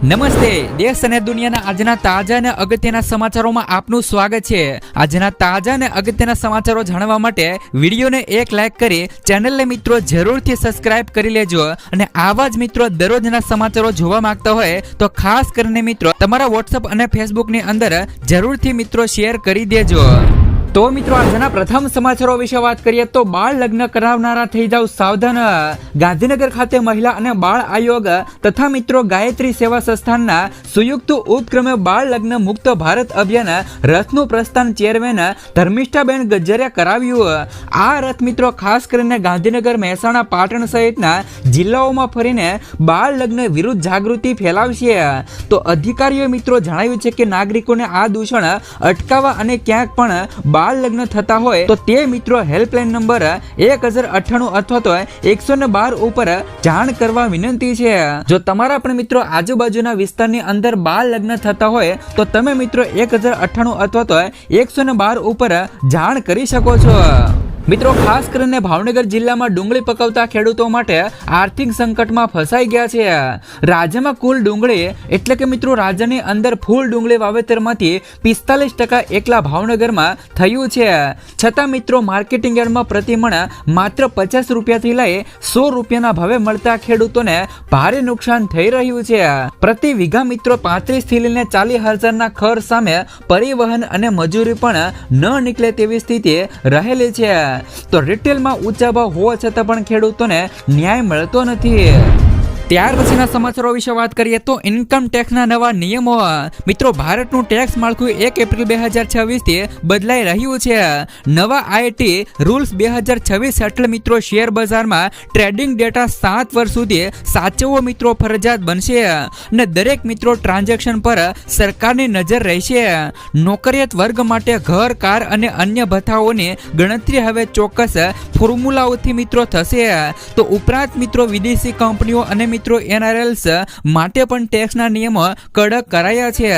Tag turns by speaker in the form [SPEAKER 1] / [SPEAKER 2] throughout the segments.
[SPEAKER 1] નમસ્તે, દેશ અને દુનિયાના આજના તાજા અને અગત્યના સમાચારોમાં આપનું સ્વાગત છે। આજના તાજા અને અગત્યના સમાચારો જાણવા માટે વિડીયોને એક લાઈક કરી ચેનલને મિત્રો જરૂરથી સબસ્ક્રાઇબ કરી લેજો અને આવા જ મિત્રો દરરોજના સમાચારો જોવા માંગતા હોય તો ખાસ કરીને મિત્રો તમારા વોટ્સઅપ અને ફેસબુકની અંદર જરૂરથી મિત્રો શેર કરી દેજો। તો મિત્રો આજના પ્રથમ સમાચારો વિશે વાત કરીએ તો બાળ લગ્ન કરાવનારા થઈ જાવ સાવધાન। ગાંધીનગર ખાતે મહિલા અને બાળ આયોગ તથા મિત્રો ગાયત્રી સેવા સંસ્થાનના સંયુક્ત ઉપક્રમે બાળ લગ્ન મુક્ત ભારત અભિયાન રથનું પ્રસ્થાન ચેરમેન ધર્મિષ્ઠાબેન ગજ્જરિયા કરાવ્યું। આ રથ મિત્રો ખાસ કરીને ગાંધીનગર, મહેસાણા, પાટણ સહિતના જિલ્લાઓમાં ફરીને બાળ લગ્ન વિરુદ્ધ જાગૃતિ ફેલાવશે। તો અધિકારીઓએ મિત્રો જણાવ્યું છે કે નાગરિકોને આ દૂષણ અટકાવવા અને ક્યાંક પણ બાળ લગ્ન થતા હોય તો તે મિત્રો હેલ્પલાઇન નંબર 1098 અથવા તો 112 ઉપર જાણ કરવા વિનંતી છે। જો તમારા પણ મિત્રો આજુબાજુના વિસ્તારની અંદર બાળ લગ્ન થતા હોય તો તમે મિત્રો 1098 અથવા તો 112 ઉપર જાણ કરી શકો છો। મિત્રો ખાસ કરીને ભાવનગર જિલ્લામાં ડુંગળી પકવતા ખેડૂતો માટે આર્થિક સંકટમાં ફસાઈ ગયા છે। રાજ્યમાં કુલ ડુંગળી એટલે કે મિત્રો રાજ્યની અંદર ફૂલ ડુંગળી વાવેતરમાંથી 45% એકલા ભાવનગરમાં થયું છે। છતાં મિત્રો માર્કેટિંગ યાર્ડમાં પ્રતિમણ માત્ર 50 રૂપિયાથી લઈ 100 રૂપિયાના ભાવે મળતા ખેડૂતોને ભારે નુકસાન થઈ રહ્યું છે। પ્રતિ વીઘા મિત્રો 35 થી લઈને 40,000ના ખર્ચ સામે પરિવહન અને મજૂરી પણ ન નીકળે તેવી સ્થિતિ રહેલી છે। તો રિટેલમાં ઊંચા ભાવ હોવા છતાં પણ ખેડૂતોને ન્યાય મળતો નથી। ત્યાર પછીના સમાચારો વિશે વાત કરીએ તો ઇન્કમ ટેક્સના નવા નિયમો। મિત્રો ભારતનું ટેક્સ માળખું 1 એપ્રિલ 2026 થી બદલાઈ રહ્યું છે। નવા આઈટી રૂલ્સ 2026 હેઠળ મિત્રો શેર બજારમાં ટ્રેડિંગ ડેટા 7 વર્ષ સુધી સાચવવો મિત્રો ફરજિયાત બનશે અને દરેક મિત્રો ટ્રાન્ઝેક્શન પર સરકારની નજર રહેશે। નોકરિયાત વર્ગ માટે ઘર, કાર અને અન્ય ભથ્થાઓની ગણતરી હવે ચોક્કસ ફોર્મ્યુલાઓથી મિત્રો થશે। તો ઉપરાંત મિત્રો વિદેશી કંપનીઓ અને મિત્રો NRLs માટે પણ ટેક્સના નિયમો કડક કરાયા છે।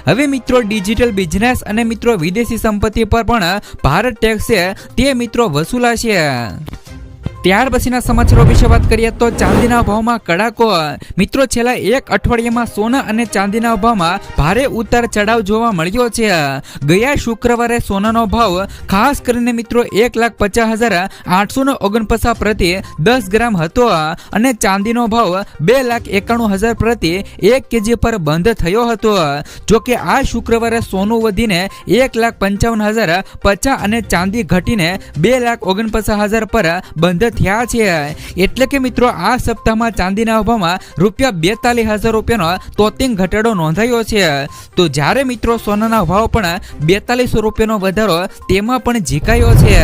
[SPEAKER 1] હવે મિત્રો ડિજિટલ બિઝનેસ અને મિત્રો વિદેશી સંપત્તિ પર પણ ભારત ટેક્સ છે તે મિત્રો વસૂલાશે। ત્યાર પછીના સમાચારો વિશે વાત કરીએ તો ચાંદીના ભાવમાં કડાકો। મિત્રો છેલ્લા એક અઠવાડિયામાં સોના અને ચાંદીના ભાવમાં ભારે ઉતાર ચઢાવ જોવા મળ્યો છે। ગયા શુક્રવારે સોનાનો ભાવ ખાસ કરીને મિત્રો 1,50,849 પ્રતિ 10 ગ્રામ હતો અને ચાંદીનો ભાવ 2,91,000 પ્રતિ 1 કેજી પર બંધ થયો હતો। જો કે આ શુક્રવારે સોનું વધીને 1,55,050 અને ચાંદી ઘટીને 2,49,000 પર બંધ થયા છે। એટલે કે મિત્રો આ સપ્તાહમાં ચાંદીના ભાવમાં ₹42,000 રૂપિયાનો તોતિંગ ઘટાડો નોંધાયો છે। તો જ્યારે મિત્રો સોનાના ભાવ પણ 4200 રૂપિયાનો વધારો તેમાં પણ ઝીકાયો છે।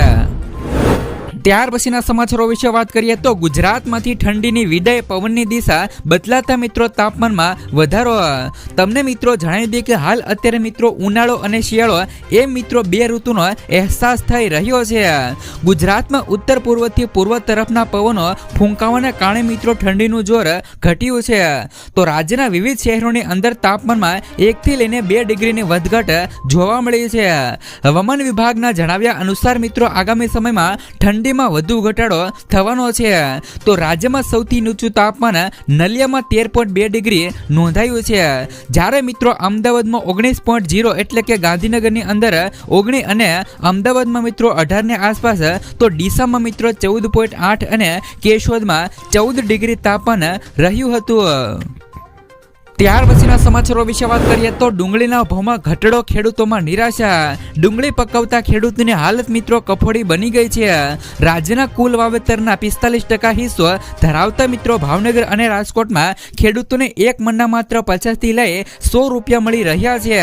[SPEAKER 1] ત્યાર પછીના સમાચારો વિશે વાત કરીએ તો ગુજરાતમાંથી ઠંડીની વિદાય, પવનની દિશા બદલાતા મિત્રો તાપમાનમાં વધારો। તમને મિત્રો જણાવી દઈએ કે હાલ અત્યારે મિત્રો ઉનાળો અને શિયાળો એમ મિત્રો બે ઋતુનો અહેસાસ થઈ રહ્યો છે। ગુજરાતમાં ઉત્તર પૂર્વથી પૂર્વ તરફના પવનો ફૂંકાવાના કારણે મિત્રો ઠંડીનું જોર ઘટ્યું છે। તો રાજ્યના વિવિધ શહેરોની અંદર તાપમાનમાં 1 થી લઈને 2 ડિગ્રીની વધઘટ જોવા મળી છે। હવામાન વિભાગના જણાવ્યા અનુસાર મિત્રો આગામી સમયમાં ઠંડી વધુ ઘટાડો થવાનો છે। તો રાજ્યમાં સૌથી નીચું તાપમાન નલિયામાં 13.2 ડિગ્રી નોંધાયું છે, જ્યારે મિત્રો અમદાવાદમાં 19.0 એટલે કે ગાંધીનગરની અંદર 19 અને અમદાવાદમાં મિત્રો 18 ની આસપાસ, તો ડીસામાં મિત્રો 14.8 અને કેશોદમાં 14 ડિગ્રી તાપમાન રહ્યું હતું। ત્યાર પછીના સમાચારો વિશે વાત કરીએ તો ડુંગળીના ભાવમાં ઘટાડો, ખેડૂતોમાં નિરાશા। ડુંગળી પકવતા ખેડૂતની હાલત મિત્રો કફોડી બની ગઈ છે। રાજ્યના કુલ વાવેતરના 45% હિસ્સો ધરાવતા મિત્રો ભાવનગર અને રાજકોટમાં ખેડૂતોને એક મણના માત્ર 50 થી લઈ 100 રૂપિયા મળી રહ્યા છે,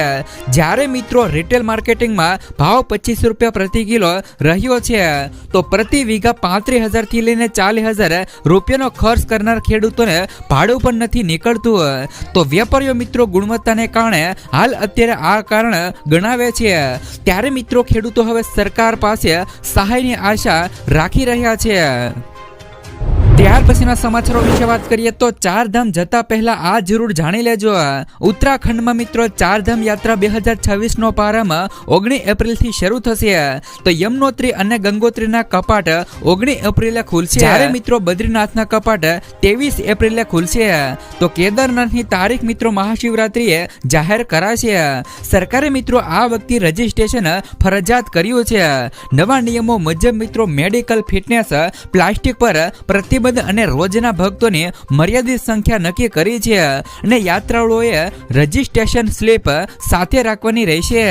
[SPEAKER 1] જ્યારે મિત્રો રિટેલ માર્કેટિંગમાં ભાવ 25 રૂપિયા પ્રતિ કિલો રહ્યો છે। તો પ્રતિ વીઘા 35,000 થી લઈને 40,000 રૂપિયાનો ખર્ચ કરનાર ખેડૂતોને ભાડું પણ નથી નીકળતું। તો વેપારીઓ મિત્રો ગુણવત્તાને કારણે હાલ અત્યારે આ કારણ ગણાવે છે, ત્યારે મિત્રો ખેડૂતો હવે સરકાર પાસે સહાયની આશા રાખી રહ્યા છે। ત્યાર પછીના સમાચારો વિશે વાત કરીએ તો ચારધામ જતા પહેલા આ જરૂર જાણી લેજો. ઉત્તરાખંડમાં મિત્રો ચારધામ યાત્રા 2026 નો પ્રારંભ 19 એપ્રિલથી શરૂ થશે. તો યમનોત્રી અને ગંગોત્રીના કપાટ 19 એપ્રિલે ખુલશે, જ્યારે મિત્રો બદ્રીનાથના કપાટ 23 એપ્રિલે ખુલશે. તો કેદારનાથની તારીખ મિત્રો મહાશિવરાત્રીએ જાહેર કરાશે. સરકારે મિત્રો આ વખતે રજીસ્ટ્રેશન ફરજિયાત કર્યું છે. નવા નિયમો મુજબ મિત્રો મેડિકલ ફિટનેસ, પ્લાસ્ટિક પર પ્રતિબંધ અને રોજના ભક્તોની મર્યાદિત સંખ્યા નક્કી કરી છે અને યાત્રાળુઓએ રજીસ્ટ્રેશન સ્લીપ સાથે રાખવાની રહેશે.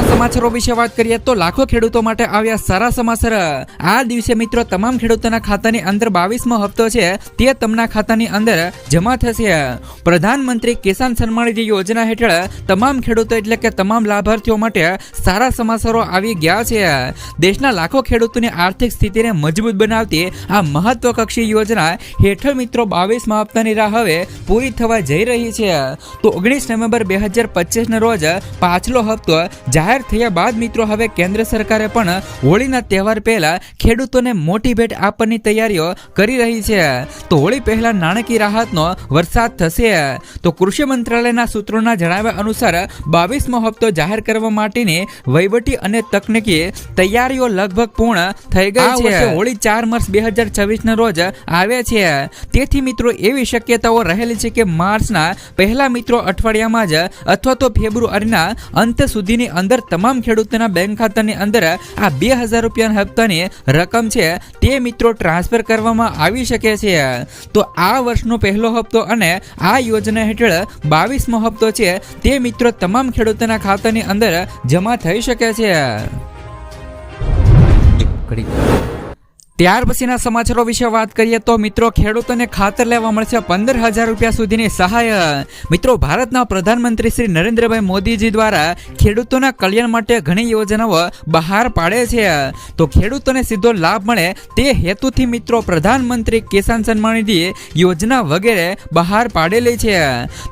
[SPEAKER 1] સમાચારો વિશે વાત કરીએ તો લાખો ખેડૂતો માટે આવ્યા સારા સમાચાર. આ દિવસે મિત્રો તમામ ખેડૂતોના ખાતાની અંદર 22મો હપ્તો છે તે તેમના ખાતાની અંદર જમા થશે. પ્રધાનમંત્રી કિસાન સન્માન નિધિ યોજના હેઠળ તમામ ખેડૂતો એટલે કે તમામ લાભાર્થીઓ માટે સારા સમાચારો આવી ગયા છે. દેશના લાખો ખેડૂતોની આર્થિક સ્થિતિને મજબૂત બનાવતી આ મહત્વકાંક્ષી યોજના હેઠળ મિત્રો 22મા હપ્તાની રાહ હવે પૂરી થવા જઈ રહી છે. તો 19 નવેમ્બર 2025 રોજ પાછલો હપ્તો જાહેર થયા બાદ મિત્રો હવે કેન્દ્ર સરકારે પણ હોળીના તહેવાર પહેલા ખેડૂતોને મોટી ભેટ આપવાની તૈયારીઓ કરી રહી છે. તો હોળી પહેલા નાણાકીય રાહતનો વરસાદ થશે. તો કૃષિ મંત્રાલયના સૂત્રોના જણાવ્યા અનુસાર 22મો હપ્તો જાહેર કરવા માટેની વહીવટી અને તકનીકી તૈયારીઓ લગભગ પૂર્ણ થઈ ગઈ છે. હોળી 4 માર્ચ 2026 ના રોજ આવે છે, તેથી મિત્રો એવી શક્યતાઓ રહેલી છે કે માર્ચના પહેલા મિત્રો અઠવાડિયામાં જ અથવા તો ફેબ્રુઆરીના અંત સુધીની અંદર તમામ ખેડૂતોના બેંક ખાતાની અંદર આ 2000 રૂપિયાના હપ્તાની રકમ છે તે મિત્રો ટ્રાન્સફર કરવામાં આવી શકે છે. તો આ વર્ષનો પહેલો હપ્તો અને આ યોજના હેઠળ 22મો હપ્તો છે તે મિત્રો તમામ ખેડૂતોના ખાતાની અંદર જમા થઈ શકે છે. ત્યાર પછીના સમાચારો વિશે વાત કરીએ તો મિત્રો ખેડૂતોને ખાતર લેવા મળશે 15,000 રૂપિયા સુધીની સહાય. મિત્રો ભારતના પ્રધાનમંત્રી શ્રી નરેન્દ્રભાઈ મોદીજી દ્વારા ખેડૂતોના કલ્યાણ માટે ઘણી યોજનાઓ બહાર પાડે છે. તો ખેડૂતોને સીધો લાભ મળે તે હેતુથી મિત્રો પ્રધાનમંત્રી કિસાન સન્માન નિધિ યોજના વગેરે બહાર પાડેલી છે.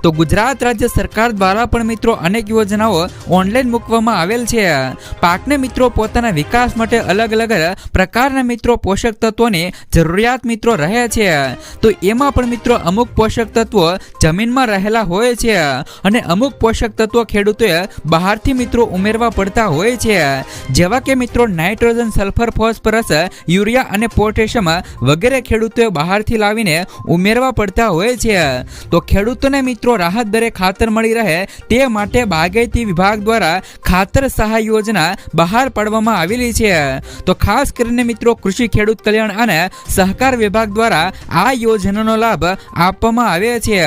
[SPEAKER 1] તો ગુજરાત રાજ્ય સરકાર દ્વારા પણ મિત્રો અનેક યોજનાઓ ઓનલાઈન મૂકવામાં આવેલ છે. પાકને મિત્રો પોતાના વિકાસ માટે અલગ અલગ પ્રકારના મિત્રો પોષક તત્વોની જરૂરિયાત મિત્રો રહે છે. તો એમાં પણ મિત્રો અમુક પોષક તત્વો જમીનમાં રહેલા હોય છે અને અમુક પોષક તત્વો ખેડૂતોએ બહારથી મિત્રો ઉમેરવા પડતા હોય છે, જેવા કે મિત્રો નાઇટ્રોજન, સલ્ફર, ફોસ્ફરસ, યુરિયા અને પોટેશિયમ વગેરે ખેડૂતોએ બહારથી લાવીને ઉમેરવા પડતા હોય છે. તો ખેડૂતોને મિત્રો રાહત દરે ખાતર મળી રહે તે માટે બાગાયતી વિભાગ દ્વારા ખાતર સહાય યોજના બહાર પાડવામાં આવેલી છે. તો ખાસ કરીને મિત્રો કૃષિ ખેડૂત કલ્યાણ અને સહકાર વિભાગ દ્વારા આ યોજનાનો લાભ આપવામાં આવે છે.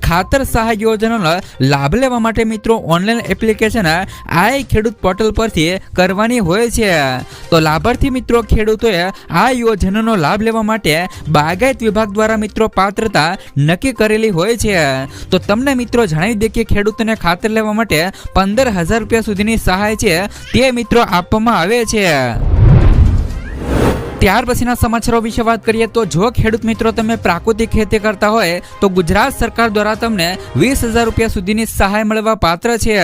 [SPEAKER 1] ખાતર સહાય યોજનાનો લાભ લેવા માટે મિત્રો ઓનલાઈન એપ્લિકેશન આઈ ખેડૂત પોર્ટલ પરથી કરવાની હોય છે. તો લાભાર્થી મિત્રો ખેડૂતોએ આ યોજનાનો લાભ લેવા માટે બાગાયત વિભાગ દ્વારા મિત્રો પાત્રતા નક્કી કરેલી હોય છે. તો તમને મિત્રો જણાવી દે કે ખેડૂતોને ખાતર લેવા માટે 15,000 રૂપિયા સુધીની સહાય છે તે મિત્રો આપવામાં આવે છે. ત્યાર પછીના સમાચારો વિશે વાત કરીએ તો જો ખેડૂત મિત્રો તમે પ્રાકૃતિક ખેતી કરતા હોય તો ગુજરાત સરકાર દ્વારા તમને 20,000 રૂપિયા સુધીની સહાય મળવા પાત્ર છે.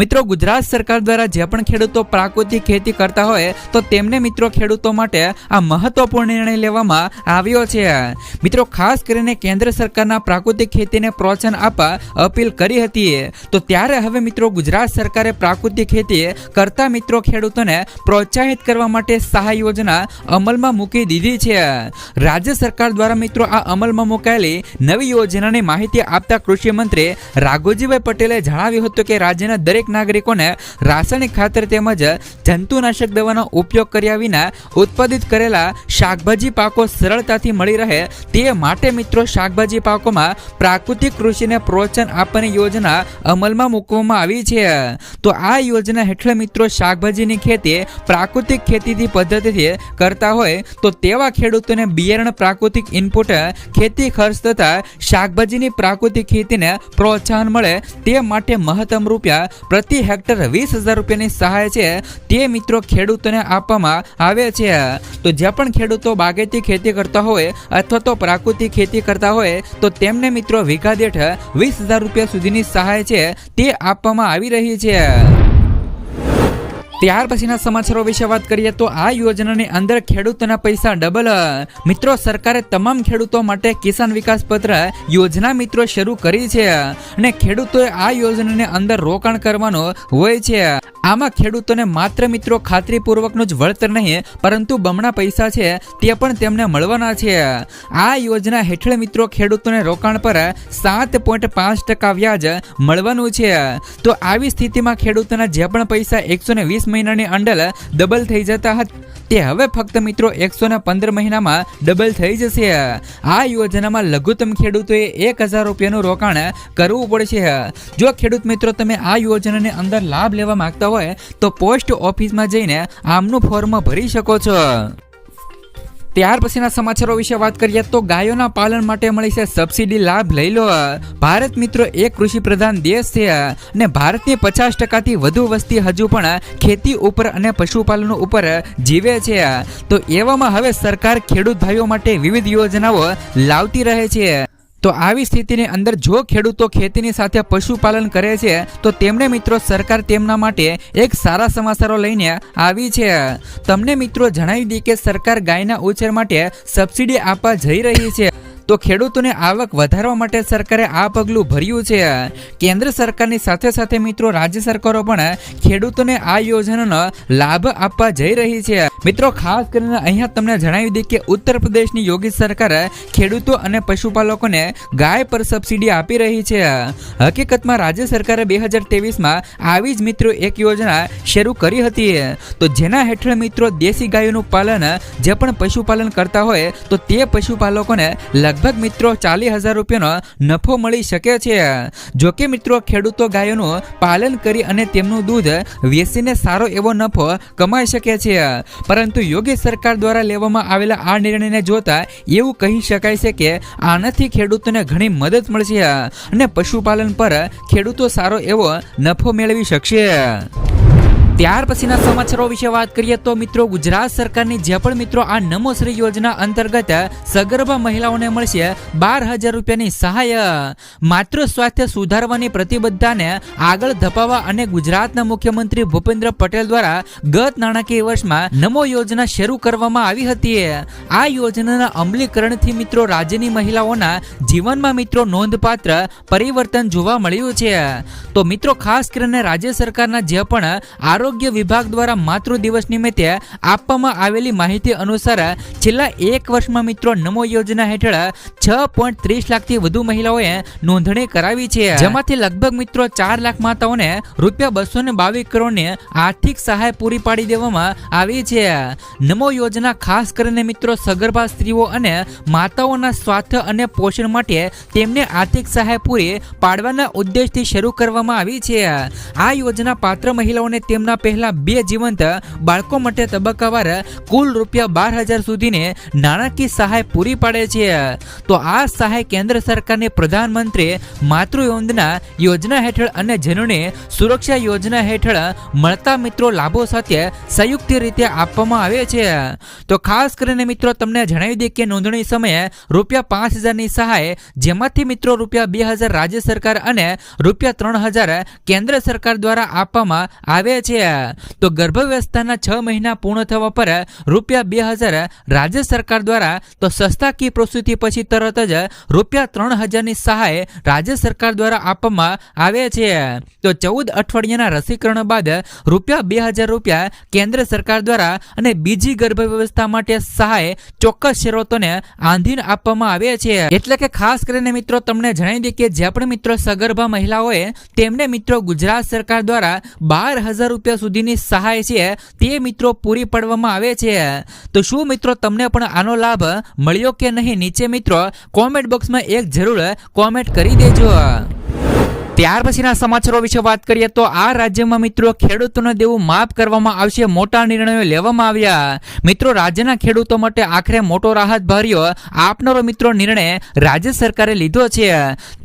[SPEAKER 1] મિત્રો ગુજરાત સરકાર દ્વારા જે પણ ખેડૂતો પ્રાકૃતિક ખેતી કરતા હોય તો તેમને મિત્રો ખેડૂતો માટે આ મહત્વપૂર્ણ નિર્ણય લેવામાં આવ્યો છે. મિત્રો ખાસ કરીને કેન્દ્ર સરકારના પ્રાકૃતિક ખેતીને પ્રોત્સાહન આપવા અપીલ કરી હતી. તો ત્યારે હવે મિત્રો ગુજરાત સરકારે પ્રાકૃતિક ખેતી કરતા મિત્રો ખેડૂતોને પ્રોત્સાહિત કરવા માટે સહાય યોજના અમલમાં મૂકી દીધી છે. રાજ્ય સરકાર દ્વારા મિત્રો આ અમલમાં મુકાયેલી નવી યોજનાની માહિતી આપતા કૃષિ મંત્રી રાઘોજીભાઈ પટેલે જણાવ્યું હતું કે રાજ્યના દરેક નાગરિકોને રાસાયણિક ખાતર તેમજ જંતુનાશક દવાનો ઉપયોગ કર્યા વિના ઉત્પાદિત કરેલા શાકભાજી પાકો સરળતાથી મળી રહે તે માટે મિત્રો શાકભાજી પાકોમાં પ્રાકૃતિક કૃષિને પ્રોત્સાહન આપવાની યોજના અમલમાં મૂકવામાં આવી છે. તો આ યોજના હેઠળ મિત્રો શાકભાજીની ખેતી પ્રાકૃતિક ખેતીથી પદ્ધતિથી કરતા હોય તો તેવા ખેડૂતોને બિયારણ, પ્રાકૃતિક ઇનપુટ, ખેતી ખર્ચ તથા શાકભાજીની પ્રાકૃતિક ખેતીને પ્રોત્સાહન મળે તે માટે મહત્તમ રૂપિયા પ્રતિ હેક્ટર 20,000 રૂપિયાની સહાય છે તે મિત્રો ખેડૂતોને આપવામાં આવે છે. તો જે પણ ખેડૂતો બાગાયતી ખેતી કરતા હોય અથવા તો પ્રાકૃતિક ખેતી કરતા હોય તો તેમને મિત્રો વીઘા દીઠ 20,000 રૂપિયા સુધીની સહાય છે તે આપવામાં આવી રહી છે. ત્યાર પછીના સમાચારો વિશે વાત કરીએ તો આ યોજનાની અંદર ખેડૂતોના પૈસા ડબલ. મિત્રો, સરકારે તમામ ખેડૂતો માટે કિસાન વિકાસ પત્ર યોજના મિત્રો શરૂ કરી છે અને ખેડૂતોએ આ યોજનાની અંદર રોકાણ કરવાનું હોય છે. આમાં ખેડૂતોને માત્ર મિત્રો ખાતરીપૂર્વકનું જ વળતર નહીં પરંતુ બમણા પૈસા છે તે પણ તેમને મળવાના છે. આ યોજના હેઠળ મિત્રો ખેડૂતોને રોકાણ પર 7.5% વ્યાજ મળવાનું છે. તો આવી સ્થિતિમાં ખેડૂતોના જે પણ પૈસા 120 મહિનાની અંદર ડબલ થઈ જતા હતા તે હવે ફક્ત મિત્રો 115 મહિનામાં ડબલ થઈ જશે. આ યોજનામાં લઘુત્તમ ખેડૂતોએ 1000 રૂપિયાનું રોકાણ કરવું પડશે. જો ખેડૂત મિત્રો તમે આ યોજનાની અંદર લાભ લેવા માંગતા હોય તો પોસ્ટ ઓફિસમાં જઈને આમનું ફોર્મ ભરી શકો છો. ત્યાર પછીના સમાચારો વિશે વાત કરીએ તો ગાયોના પાલન માટે મળી છે સબસિડી, લાભ લઈ લો. ભારત મિત્રો એક કૃષિ પ્રધાન દેશ છે અને ભારતની 50%થી વધુ વસ્તી હજુ પણ ખેતી ઉપર અને પશુપાલન ઉપર જીવે છે. તો એવામાં હવે સરકાર ખેડૂત ભાઈઓ માટે વિવિધ યોજનાઓ લાવતી રહે છે. તો આવી સ્થિતિની અંદર જો ખેડૂતો ખેતીની સાથે પશુપાલન કરે છે તો તેમને મિત્રો સરકાર તેમના માટે એક સારા સમાચારો લઈને આવી છે. તમને મિત્રો જણાવી દઈએ કે સરકાર ગાયના ઉછેર માટે સબસિડી આપવા જઈ રહી છે. તો ખેડૂતોને આવક વધારવા માટે સરકારે આ પગલું ભર્યું છે. કેન્દ્ર સરકારની સાથે સાથે મિત્રો રાજ્ય સરકારો પણ ખેડૂતોને આ યોજનાનો લાભ આપવા જઈ રહી છે. મિત્રો ખાસ કરીને અહીંયા તમને જણાવી દઈએ કે ઉત્તર પ્રદેશની યોગી સરકાર ખેડૂતો અને પશુપાલકોને ગાય પર સબસિડી આપી રહી છે. હકીકતમાં રાજ્ય સરકારે 2023માં આવી જ મિત્રો એક યોજના શરૂ કરી હતી. તો જેના હેઠળ મિત્રો દેશી ગાયોનું પાલન જે પણ પશુપાલન કરતા હોય તો તે પશુપાલકોને લગભગ મિત્રો 40,000 રૂપિયાનો નફો મળી શકે છે. જોકે મિત્રો ખેડૂતો ગાયોનું પાલન કરી અને તેમનું દૂધ વેચીને સારો એવો નફો કમાઈ શકે છે. પરંતુ યોગી સરકાર દ્વારા લેવામાં આવેલા આ નિર્ણયને જોતા એવું કહી શકાય છે કે આનાથી ખેડૂતોને ઘણી મદદ મળશે અને પશુપાલન પર ખેડૂતો સારો એવો નફો મેળવી શકશે. ત્યાર પછીના સમાચારો વિશે વાત કરીએ તો મિત્રો ગુજરાત સરકારની જે પણ મિત્રો આ નમોશ્રી યોજના અંતર્ગત સગર્ભા મહિલાઓને મળશે 12,000 રૂપિયાની સહાય. માતૃ સ્વાસ્થ્ય સુધારવાની પ્રતિબદ્ધતાને આગળ ધપાવવા અને ગુજરાતના મુખ્યમંત્રી ભૂપેન્દ્ર પટેલ દ્વારા ગત નાણાકીય વર્ષમાં નમો યોજના શરૂ કરવામાં આવી હતી. આ યોજનાના અમલીકરણથી મિત્રો રાજ્યની મહિલાઓના જીવનમાં મિત્રો નોંધપાત્ર પરિવર્તન જોવા મળ્યું છે. તો મિત્રો ખાસ કરીને રાજ્ય સરકારના જે પણ આરોગ્ય વિભાગ દ્વારા માતૃ દિવસ નિમિત્તે આપવામાં આવેલી માહિતી અનુસાર છેલ્લા એક વર્ષમાં મિત્રો નમો યોજના હેઠળ 6.30 લાખથી વધુ મહિલાઓએ નોંધણી કરાવી છે. જેમાંથી લગભગ મિત્રો 4 લાખ માતાઓને ₹222 કરોડની આર્થિક સહાય પૂરી પાડી દેવામાં આવી છે. નમો યોજના ખાસ કરીને મિત્રો સગર્ભા સ્ત્રીઓ અને માતાઓના સ્વાસ્થ્ય અને પોષણ માટે તેમને આર્થિક સહાય પૂરી પાડવાના ઉદ્દેશથી શરૂ કરવામાં આવી છે. આ યોજના પાત્ર મહિલાઓને તેમના પહેલા 2 જીવંત બાળકો માટે તબક્કાવાર કુલ ₹12,000 સુધીની નાણાકીય સહાય પૂરી પાડે છે. તો આ સહાય કેન્દ્ર સરકારની પ્રધાનમંત્રી માતૃવંદના યોજના હેઠળ અને જનની સુરક્ષા યોજના હેઠળ મળતા મિત્રો લાભો સાથે સંયુક્ત રીતે આપવામાં આવે છે. તો ખાસ કરીને મિત્રો તમને જણાવી દઈએ કે નોંધણી સમયે ₹5,000ની સહાય જેમાંથી મિત્રો ₹2,000 રાજ્ય સરકાર અને ₹3,000 કેન્દ્ર સરકાર દ્વારા આપવામાં આવે છે. તો ગર્ભાવસ્થાના 6 મહિના પૂર્ણ થવા પર ₹2,000 રાજ્ય સરકાર દ્વારા તો સસ્તા પ્રસૂતિ પછી તરત જ ₹3,000ની સહાય રાજ્ય સરકાર દ્વારા આપવામાં આવે છે. તો 14 અઠવાડિયાના રસીકરણ બાદ ₹2,000 કેન્દ્ર સરકાર દ્વારા અને બીજી ગર્ભાવસ્થા માટે સહાય ચોક્કસ શરતોને આધીન આપવામાં આવે છે. એટલે કે ખાસ કરીને મિત્રો તમને જણાવી દઈએ કે જે પણ મિત્રો સગર્ભા મહિલાઓએ તેમને મિત્રો ગુજરાત સરકાર દ્વારા 12,000 રૂપિયા સુધીની સહાય છે તે મિત્રો પૂરી પાડવામાં આવે છે. તો શું મિત્રો તમને પણ આનો લાભ મળ્યો કે નહીં? નીચે મિત્રો કોમેન્ટ બોક્સમાં એક જરૂર કોમેન્ટ કરી દેજો. ત્યાર પછીના સમાચારો વિશે વાત કરીએ તો આ રાજ્યમાં મિત્રો ખેડૂતોને દેવું માફ કરવામાં આવશે. મોટા નિર્ણયો લેવામાં આવ્યા. મિત્રો રાજ્યના ખેડૂતો માટે આખરે મોટો રાહત ભર્યો આપનારો મિત્રો નિર્ણય રાજ્ય સરકારે લીધો છે.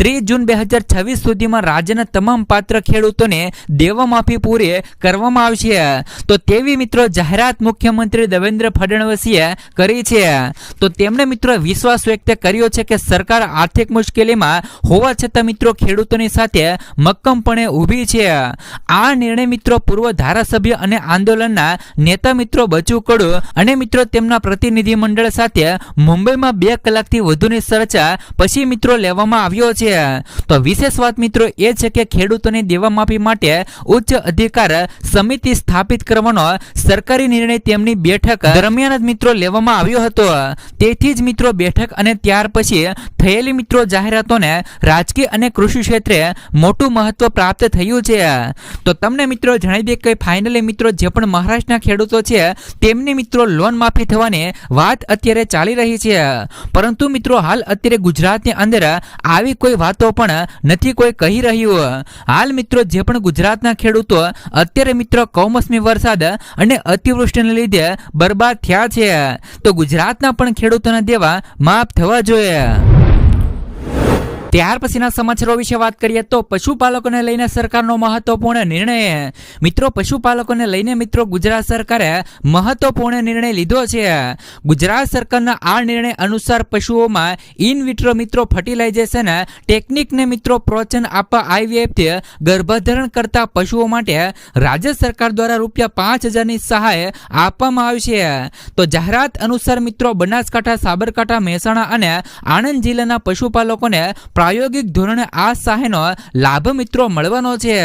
[SPEAKER 1] 30 જૂન 2026 સુધીમાં રાજ્યના તમામ પાત્ર ખેડૂતોને દેવા માફી પૂરી કરવામાં આવશે. તો તેવી મિત્રો જાહેરાત મુખ્યમંત્રી દેવેન્દ્ર ફડણવીસે કરી છે. તો તેમણે મિત્રો વિશ્વાસ વ્યક્ત કર્યો છે કે સરકાર આર્થિક મુશ્કેલીમાં હોવા છતાં મિત્રો ખેડૂતોની સાથે સાથે મક્કમપણે ઊભી છે. આ નિર્ણય મિત્રો પૂર્વ ધારાસભ્ય અને આંદોલનના નેતા મિત્રો બચુ કડુ અને મિત્રો તેમના પ્રતિનિધિ મંડળ સાથે મુંબઈમાં 2 કલાકથી વધુની ચર્ચા પછી મિત્રો લેવામાં આવ્યો છે. તો વિશેષ વાત મિત્રો એ છે કે ખેડૂતોની દેવા માફી માટે ઉચ્ચ અધિકાર સમિતિ સ્થાપિત કરવાનો સરકારી નિર્ણય તેમની બેઠક દરમિયાન જ મિત્રો લેવામાં આવ્યો હતો. તેથી જ મિત્રો બેઠક અને ત્યાર પછી થયેલી મિત્રો જાહેરાતોને રાજકીય અને કૃષિ ક્ષેત્રે મોટું મહત્વ પ્રાપ્ત થયું છે. તો તમને મિત્રો જણાવી દે કે ફાઇનલી મિત્રો જે પણ મહારાષ્ટ્રના ખેડૂતો છે તેમની મિત્રો લોન માફી થવાની વાત અત્યારે ચાલી રહી છે. પરંતુ મિત્રો હાલ અત્યારે ગુજરાતની અંદર આવી કોઈ વાતો પણ નથી કોઈ કહી રહ્યું. હાલ મિત્રો જે પણ ગુજરાતના ખેડૂતો અત્યારે મિત્રો કમોસમી વરસાદ અને અતિવૃષ્ટિને લીધે બરબાદ થયા છે, તો ગુજરાતના પણ ખેડૂતોના દેવા માફ થવા જોઈએ. ત્યાર પછીના સમાચારો વિશે વાત કરીએ તો પશુપાલકોને લઈને સરકારનો મહત્વપૂર્ણ નિર્ણય. મિત્રો પશુપાલકોને લઈને મિત્રો ગુજરાત સરકારે મહત્વપૂર્ણ નિર્ણય લીધો છે. ગુજરાત સરકારના આ નિર્ણય અનુસાર પશુઓમાં ઇન વિટ્રો મિત્રો ફર્ટિલાઇઝેશન ટેકનિકને મિત્રો પ્રોત્સાહન આપવા IVFથી ગર્ભધારણ કરતા પશુઓ માટે રાજ્ય સરકાર દ્વારા ₹5,000ની સહાય આપવામાં આવશે. તો જાહેરાત અનુસાર મિત્રો બનાસકાંઠા, સાબરકાંઠા, મહેસાણા અને આણંદ જિલ્લાના પશુપાલકોને પ્રાયોગિક ધોરણે આ સહાયનો લાભ મિત્રો મળવાનો છે.